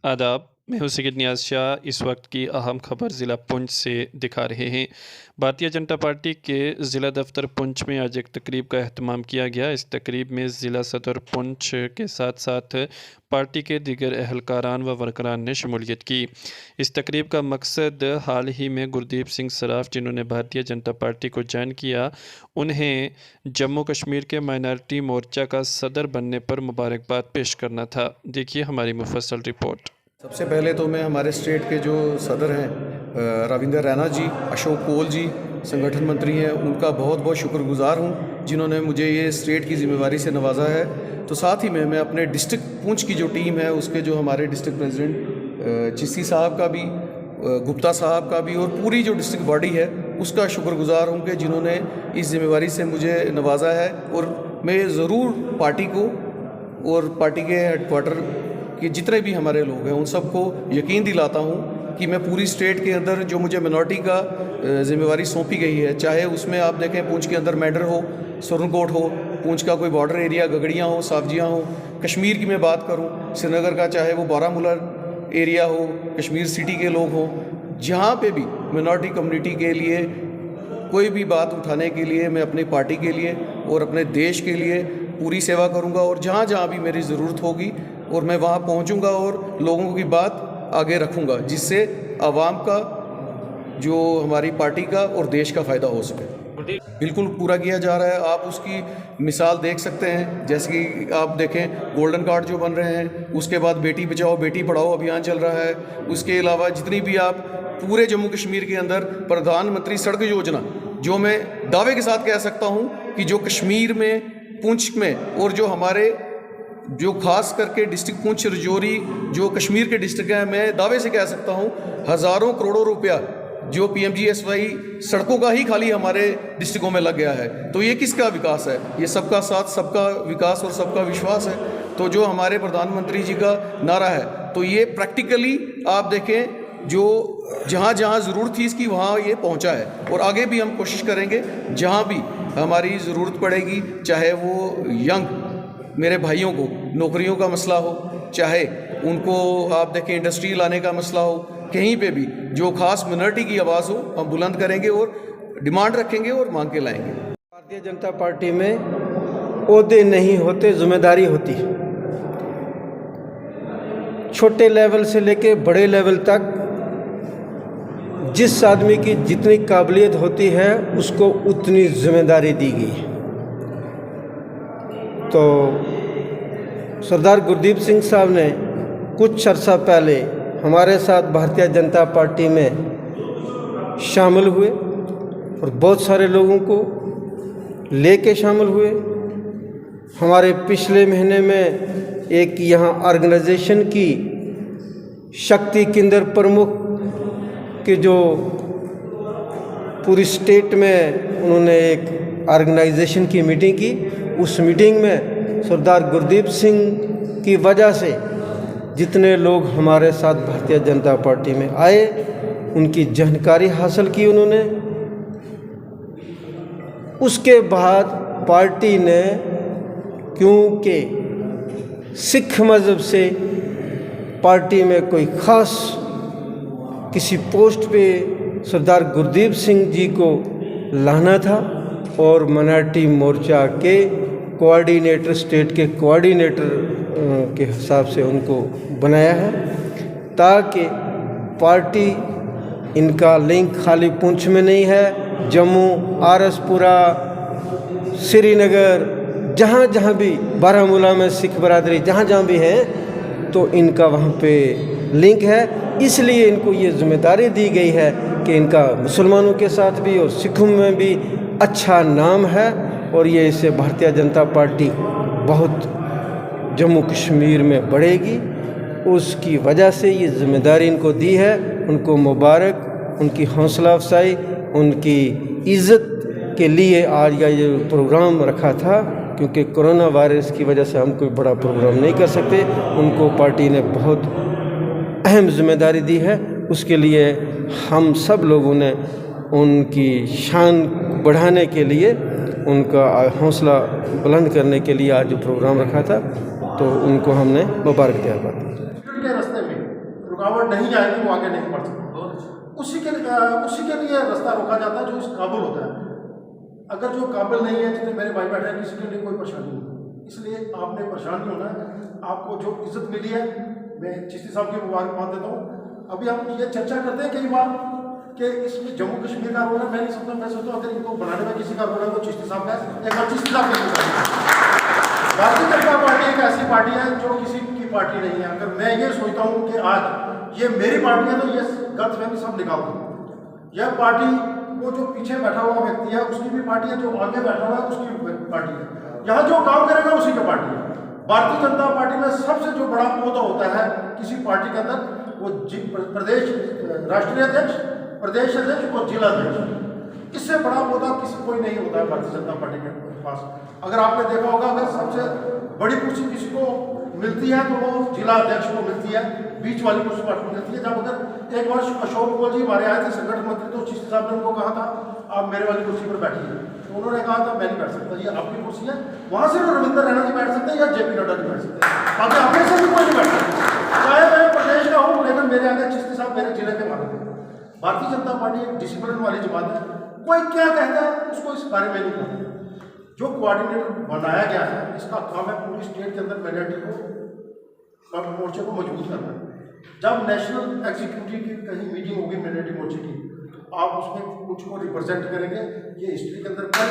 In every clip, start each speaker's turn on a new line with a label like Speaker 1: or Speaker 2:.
Speaker 1: आदाब, मैं हूं सैयद नियाज़ शाह। इस वक्त की अहम खबर ज़िला पुंछ से दिखा रहे हैं। भारतीय जनता पार्टी के ज़िला दफ्तर पुंछ में आज एक तकरीब का अहतमाम किया गया। इस तकरीब में ज़िला सदर पुंछ के साथ साथ पार्टी के दीगर अहलकारान व वर्करान ने शमूलियत की। इस तकरीब का मकसद हाल ही में गुरदीप सिंह सराफ, जिन्होंने भारतीय जनता पार्टी को ज्वाइन किया, उन्हें जम्मू कश्मीर के माइनॉरिटी मोर्चा का सदर बनने पर मुबारकबाद पेश करना था। देखिए हमारी मुफस्सल रिपोर्ट।
Speaker 2: सबसे पहले तो मैं हमारे स्टेट के जो सदर हैं रविंदर रैना जी, अशोक कोल जी, संगठन मंत्री हैं, उनका बहुत बहुत शुक्रगुजार हूँ जिन्होंने मुझे ये स्टेट की ज़िम्मेवारी से नवाजा है। तो साथ ही में मैं अपने डिस्ट्रिक्ट पुंछ की जो टीम है उसके जो हमारे डिस्ट्रिक्ट प्रेसिडेंट चिस्ती साहब का भी, गुप्ता साहब का भी और पूरी जो डिस्ट्रिक्ट बॉडी है उसका शुक्रगुजार हूँ कि जिन्होंने इस ज़िम्मेवारी से मुझे नवाजा है। और मैं ज़रूर पार्टी को और पार्टी के हेडक्वार्टर कि जितने भी हमारे लोग हैं उन सबको यकीन दिलाता हूँ कि मैं पूरी स्टेट के अंदर जो मुझे मिनॉरिटी का ज़िम्मेवारी सौंपी गई है, चाहे उसमें आप देखें पुंछ के अंदर मैडर हो, सुरनकोट हो, पुंछ का कोई बॉर्डर एरिया गगड़ियाँ हो, सावजियाँ हो, कश्मीर की मैं बात करूँ श्रीनगर का, चाहे वो बारामूला एरिया हो, कश्मीर सिटी के लोग हों, जहाँ पे भी मिनॉरिटी कम्युनिटी के लिए कोई भी बात उठाने के लिए मैं अपनी पार्टी के लिए और अपने देश के लिए पूरी सेवा करूँगा। और जहाँ जहाँ भी मेरी ज़रूरत होगी और मैं वहाँ पहुँचूँगा और लोगों की बात आगे रखूँगा, जिससे आवाम का, जो हमारी पार्टी का और देश का फ़ायदा हो सके। बिल्कुल पूरा किया जा रहा है। आप उसकी मिसाल देख सकते हैं, जैसे कि आप देखें गोल्डन कार्ड जो बन रहे हैं, उसके बाद बेटी बचाओ बेटी पढ़ाओ अभियान चल रहा है। उसके अलावा जितनी भी आप पूरे जम्मू कश्मीर के अंदर प्रधानमंत्री सड़क योजना, जो मैं दावे के साथ कह सकता हूँ कि जो कश्मीर में, पुंछ में और जो हमारे जो खास करके डिस्ट्रिक्ट पुंछ रजौरी जो कश्मीर के डिस्ट्रिक्ट हैं, मैं दावे से कह सकता हूँ हज़ारों करोड़ों रुपया जो PMGSY सड़कों का ही खाली हमारे डिस्ट्रिक्टों में लग गया है। तो ये किसका विकास है? ये सबका साथ, सबका विकास और सबका विश्वास है। तो जो हमारे प्रधानमंत्री जी का नारा है, तो ये प्रैक्टिकली आप देखें जो जहाँ जहाँ ज़रूरत थी इसकी वहाँ ये पहुँचा है। और आगे भी हम कोशिश करेंगे जहाँ भी हमारी ज़रूरत पड़ेगी, चाहे वो यंग मेरे भाइयों को नौकरियों का मसला हो, चाहे उनको आप देखें इंडस्ट्री लाने का मसला हो, कहीं पे भी जो खास मिनॉरिटी की आवाज़ हो हम बुलंद करेंगे और डिमांड रखेंगे और मांग के लाएंगे।
Speaker 3: भारतीय जनता पार्टी में ओहदे नहीं होते, जिम्मेदारी होती है। छोटे लेवल से लेके बड़े लेवल तक जिस आदमी की जितनी काबिलियत होती है उसको उतनी जिम्मेदारी दी गई है। तो सरदार गुरदीप सिंह साहब ने कुछ अर्सा पहले हमारे साथ भारतीय जनता पार्टी में शामिल हुए और बहुत सारे लोगों को लेके शामिल हुए। हमारे पिछले महीने में एक यहाँ ऑर्गेनाइजेशन की शक्ति केंद्र प्रमुख के जो पूरी स्टेट में उन्होंने एक ऑर्गेनाइजेशन की मीटिंग की। उस मीटिंग में सरदार गुरदीप सिंह की वजह से जितने लोग हमारे साथ भारतीय जनता पार्टी में आए उनकी जानकारी हासिल की उन्होंने। उसके बाद पार्टी ने, क्योंकि सिख मज़हब से पार्टी में कोई ख़ास किसी पोस्ट पे सरदार गुरदीप सिंह जी को लाना था और माइनॉरिटी मोर्चा के कोऑर्डिनेटर, स्टेट के कोऑर्डिनेटर के हिसाब से उनको बनाया है, ताकि पार्टी, इनका लिंक खाली पुंछ में नहीं है, जम्मू, आरसपुरा, श्रीनगर, जहाँ जहाँ भी, बारामूला में सिख बरादरी जहाँ जहाँ भी है, तो इनका वहाँ पे लिंक है। इसलिए इनको ये जिम्मेदारी दी गई है कि इनका मुसलमानों के साथ भी और सिखों में भी अच्छा नाम है और ये इससे भारतीय जनता पार्टी बहुत जम्मू कश्मीर में बढ़ेगी। उसकी वजह से ये जिम्मेदारी इनको दी है। उनको मुबारक, उनकी हौसला अफजाई, उनकी इज़्ज़त के लिए आज का ये प्रोग्राम रखा था, क्योंकि कोरोना वायरस की वजह से हम कोई बड़ा प्रोग्राम नहीं कर सकते। उनको पार्टी ने बहुत अहम जिम्मेदारी दी है। उसके लिए हम सब लोगों ने उनकी शान बढ़ाने के लिए, उनका हौसला बुलंद करने के लिए आज जो प्रोग्राम रखा था, तो उनको हमने मुबारक दिया।
Speaker 4: के रास्ते में रुकावट नहीं आएगी, वो आगे नहीं बढ़ सकता। उसी के लिए रास्ता रोका जाता है जो इस काबिल होता है। अगर जो काबिल नहीं है, जितने मेरे भाई बैठे हैं, किसी के लिए कोई परेशानी नहीं। इसलिए आपने परेशान नहीं होना है। आपको जो इज्जत मिली है, मैं चिश्ती साहब की मुबारकबाद देता हूँ। अभी हम ये चर्चा करते हैं कई बार कि इसमें जम्मू कश्मीर का रोल है। मैं नहीं समझता, मैं सोचता हूँ अगर इनको बनाने में किसी का रोल है वो चिश्ती साहब का है। एक बार चिश्ती साहब के भारतीय जनता पार्टी एक ऐसी पार्टी है जो किसी की पार्टी नहीं है। अगर मैं ये सोचता हूँ कि आज ये मेरी पार्टी है, तो ये गलतफहमी सब निकाल दूँ। यह पार्टी, वो जो पीछे बैठा हुआ व्यक्ति है उसकी भी पार्टी है, जो आगे बैठा हुआ है उसकी भी पार्टी है। यहाँ जो काम करेगा उसी की पार्टी है। भारतीय जनता पार्टी में सबसे जो बड़ा पौधा होता है किसी पार्टी के अंदर, वो प्रदेश राष्ट्रीय अध्यक्ष, प्रदेश अध्यक्ष और जिला अध्यक्ष। इससे बड़ा पौधा किसी कोई नहीं होता है भारतीय जनता पार्टी के पास। अगर आपने देखा होगा, अगर सबसे बड़ी कुर्सी किसी को मिलती है तो वो जिला अध्यक्ष को मिलती है, बीच वाली कुर्सी पार्टी को मिलती है। जब अगर एक वर्ष अशोक कोल जी हमारे आए थे संगठन मंत्री, तो चिश्ती साहब ने उनको कहा था आप मेरे वाली कुर्सी पर बैठिए, तो उन्होंने कहा था मैं नहीं बैठ सकता, ये आपकी कुर्सी है। वहाँ से रविंद्र रैना जी बैठ सकते हैं या JP नड्डा जी बैठ सकते हैं, बाकी अपने से भी कोई नहीं बैठ सकता। चाहे मैं प्रदेश का हूँ, लेकिन मेरे आगे चिश्ती साहब मेरे जिले के मालिक हैं। भारतीय जनता पार्टी एक डिसिप्लिन वाली जमात है। कोई क्या कहता है उसको इस बारे में नहीं कहता। जो कोऑर्डिनेटर बनाया गया है, इसका काम है पूरी स्टेट के अंदर माइनॉरिटी को, मोर्चे को मजबूत करना है। जब नेशनल एग्जीक्यूटिव की कहीं मीटिंग होगी माइनॉरिटी मोर्चे की, आप उसमें कुछ को रिप्रेजेंट करेंगे। ये हिस्ट्री के अंदर कई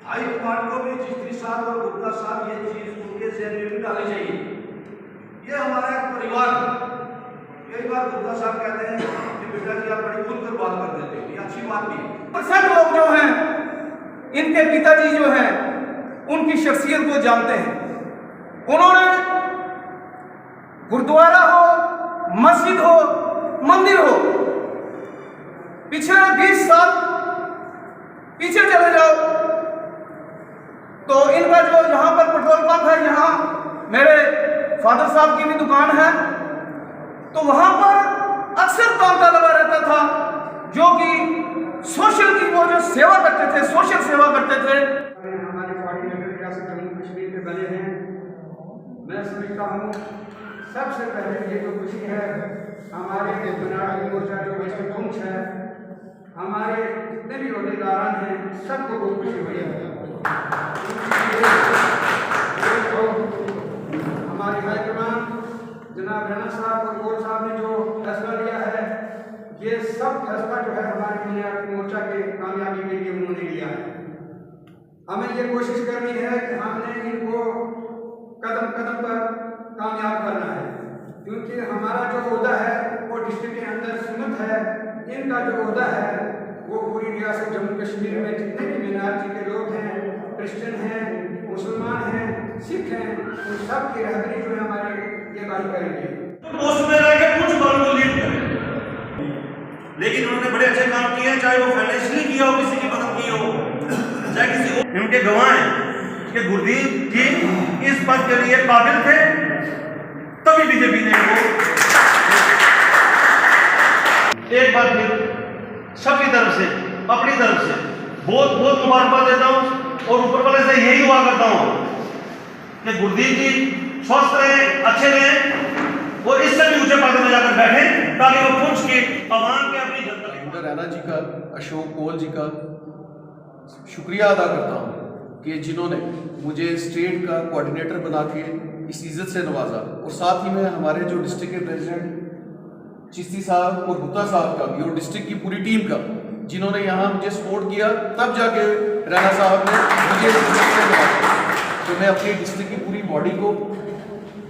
Speaker 5: हाई कमांड को भी चिश्ती साहब और गुप्ता साहब ये चीज उनके जहन में भी डाली चाहिए। ये हमारा एक परिवार। कई बार गुप्ता साहब कहते हैं कि बेटा जी आप बड़ी खुलकर बात कर देते हो, ये अच्छी बात नहीं है।
Speaker 6: सब लोग जो हैं, इनके पिताजी जो हैं, उनकी शख्सियत को जानते हैं। उन्होंने गुरुद्वारा हो, मस्जिद हो, मंदिर हो, पिछले 20 साल पीछे चले जाओ तो इनका जो यहाँ पर पेट्रोल पंप है, यहाँ मेरे फादर साहब की भी दुकान है, तो वहाँ पर अक्सर तांता लगा रहता था, जो कि सोशल की वो जो सेवा करते थे, सोशल सेवा करते थे।
Speaker 7: हमारी पार्टी में रियासत जम्मू कश्मीर में बने हैं। मैं समझता हूँ सबसे पहले ये जो खुशी है हमारे बनारस मोर्चा जो वेस्ट पुंछ है, हमारे जितने भी अहदेदारान हैं सबको बहुत खुशी हुई है। हमारे हाईकमान जनाब राणा साहब और गोल साहब ने जो फैसला लिया है, ये सब फैसला जो है हमारे बुनियादी मोर्चा के कामयाबी के लिए उन्होंने लिया है। हमें ये कोशिश करनी है कि हमने इनको कदम कदम पर कामयाब करना है, क्योंकि हमारा जो ओहदा है वो डिस्ट्रिक्ट के अंदर सीमित है। इनका जो ओहदा है वो पूरी रियासत जम्मू कश्मीर में जितने भी मिनारती के लोग हैं, क्रिश्चियन हैं, मुसलमान हैं, सिख हैं, उन सब की रहबरी जो है हमारे ये भाई करेंगे।
Speaker 5: पोस्ट में रह के कुछ बालों को लीड करें, लेकिन उन्होंने बड़े अच्छे काम किए हैं, चाहे वो फाइनेंशियली किया हो, किसी की मदद की हो, चाहे किसी और। इनके गवाह हैं कि गुरदीप जी इस पद के लिए काबिल थे, तभी बीजेपी ने इनको एक बार फिर सबकी तरफ से, अपनी तरफ से बहुत बहुत मुबारकबाद देता हूँ, और ऊपर वाले से यही दुआ करता हूँ कि गुरदीप जी स्वस्थ रहें, अच्छे रहें और इससे भी ऊंचे पद में जाकर बैठे, ताकि वो पुंछ की आवाम के अपनी जनता।
Speaker 2: रविंद्र रैना जी का, अशोक कोल जी का शुक्रिया अदा करता हूँ कि जिन्होंने मुझे स्टेट का कोऑर्डिनेटर बना के इस इज़्ज़त से नवाजा, और साथ ही में हमारे जो डिस्ट्रिक्ट के प्रेसिडेंट चिश्ती साहब और गुप्ता साहब का भी, और डिस्ट्रिक्ट की पूरी टीम का, जिन्होंने यहाँ मुझे सपोर्ट किया, तब जाके रैना साहब ने मुझे नवाजा। तो मैं अपनी डिस्ट्रिक्ट की पूरी बॉडी को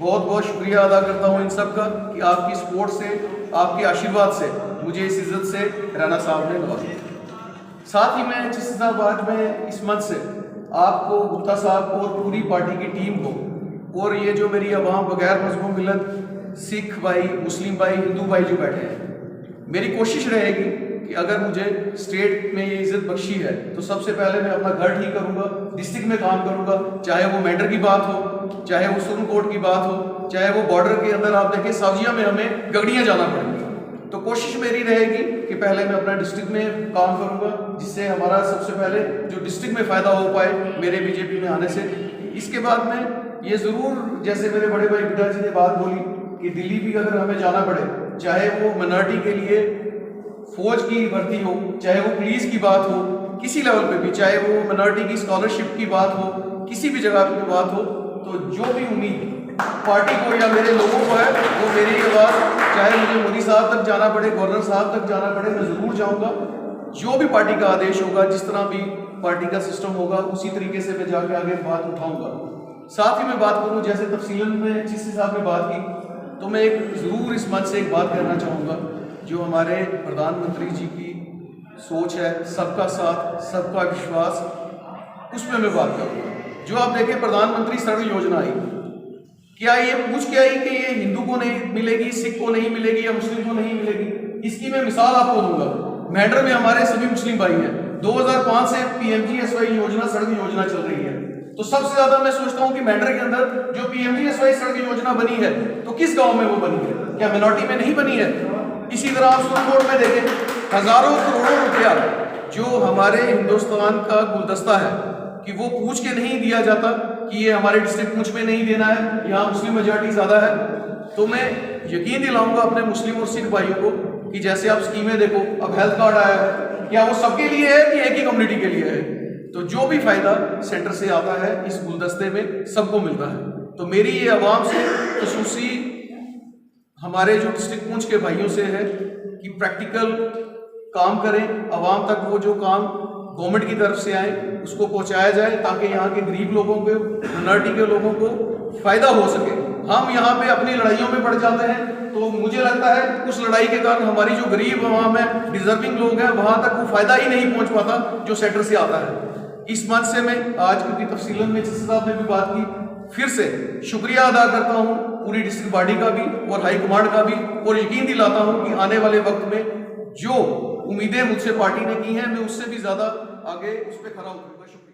Speaker 2: बहुत बहुत शुक्रिया अदा करता हूँ इन सब का, कि आपकी सपोर्ट से, आपके आशीर्वाद से मुझे इस इज़्ज़त से रैना साहब ने नवाजा। साथ ही मैं चिश्ती साहब आज मैं इस मंच से आपको, गुप्ता साहब को और पूरी पार्टी की टीम को, और ये जो मेरी आवाम बगैर मजहब मिलत, सिख भाई, मुस्लिम भाई, हिंदू भाई जो बैठे हैं, मेरी कोशिश रहेगी कि अगर मुझे स्टेट में ये इज़्ज़त बख्शी है तो सबसे पहले मैं अपना घर ठीक करूँगा, डिस्ट्रिक्ट में काम करूँगा, चाहे वो मेंढर की बात हो, चाहे वो सुरनकोट की बात हो, चाहे वो बॉर्डर के अंदर आप देखें सावजिया में हमें गगड़ियाँ जाना पड़ेगा। तो कोशिश मेरी रहेगी कि पहले मैं अपना डिस्ट्रिक्ट में काम करूँगा, जिससे हमारा सबसे पहले जो डिस्ट्रिक्ट में फ़ायदा हो पाए मेरे बीजेपी में आने से, इसके बाद में ये ज़रूर, जैसे मेरे बड़े भाई पिताजी ने बात बोली कि दिल्ली भी अगर हमें जाना पड़े, चाहे वो मिनॉरिटी के लिए फौज की भर्ती हो, चाहे वो पुलिस की बात हो, किसी लेवल पे भी, चाहे वो मिनॉरिटी की स्कॉलरशिप की बात हो, किसी भी जगह पे बात हो, तो जो भी उम्मीद पार्टी को या मेरे लोगों को है वो मेरी आवाज़, चाहे मुझे मोदी साहब तक जाना पड़े, गवर्नर साहब तक जाना पड़े, मैं ज़रूर जाऊँगा। जो भी पार्टी का आदेश होगा, जिस तरह भी पार्टी का सिस्टम होगा, उसी तरीके से मैं जाके आगे बात उठाऊँगा। साथ ही मैं बात करूँ, जैसे तफसीलन में जिस हिसाब में बात की, तो मैं एक ज़रूर इस मंच से एक बात कहना चाहूँगा, जो हमारे प्रधानमंत्री जी की सोच है, सबका साथ सबका विश्वास, उस पर मैं बात करूँगा। जो आप देखें, प्रधानमंत्री सड़क योजना आई, क्या ये पूछ के आई कि ये हिंदू को नहीं मिलेगी, सिख को नहीं मिलेगी या मुस्लिम को नहीं मिलेगी? इसकी मैं मिसाल आपको दूंगा। मेंढर में हमारे सभी मुस्लिम भाई हैं। 2005 से PMGSY योजना, सड़क योजना चल रही है। तो सबसे ज्यादा मैं सोचता हूँ कि मेंढर के अंदर जो PMGSY सड़क योजना बनी है, तो किस गांव में वो बनी है? क्या मिनॉरिटी में नहीं बनी है? इसी तरह आप सुप्रीम कोर्ट में देखें, हजारों करोड़ों रुपया जो हमारे हिंदुस्तान का गुलदस्ता है, कि वो पूछ के नहीं दिया जाता कि ये हमारे डिस्ट्रिक्ट पूछ में नहीं देना है, यहाँ मुस्लिम मेजॉरिटी ज़्यादा है। तो मैं यकीन दिलाऊंगा अपने मुस्लिम और सिख भाइयों को कि जैसे आप स्कीमें देखो, अब हेल्थ कार्ड आया है, क्या वो सबके लिए है कि एक ही कम्युनिटी के लिए है? तो जो भी फायदा सेंटर से आता है, इस गुलदस्ते में सबको मिलता है। तो मेरी ये आवाम से, खुसूसी हमारे जो डिस्ट्रिक्ट पूंछ के भाइयों से है कि प्रैक्टिकल काम करें, आवाम तक वो जो काम गवर्नमेंट की तरफ से आए उसको पहुंचाया जाए, ताकि यहाँ के गरीब लोगों को, मिनॉरिटी के लोगों को फायदा हो सके। हम यहाँ पे अपनी लड़ाइयों में पड़ जाते हैं, तो मुझे लगता है उस लड़ाई के कारण हमारी जो गरीब आवाम है, डिजर्विंग लोग हैं, वहाँ तक वो फायदा ही नहीं पहुँच पाता जो सेंटर से आता है। इस मंच से मैं आज, क्योंकि तफसीलन में जिस साहब ने भी बात की, फिर से शुक्रिया अदा करता हूँ पूरी डिस्ट्रिक्ट बॉडी का भी और हाई कमांड का भी, और यकीन दिलाता हूँ कि आने वाले वक्त में जो उम्मीदें मुझसे पार्टी ने की हैं, मैं उससे भी ज़्यादा आगे उस पर खड़ा उतरूंगा। शुक्रिया।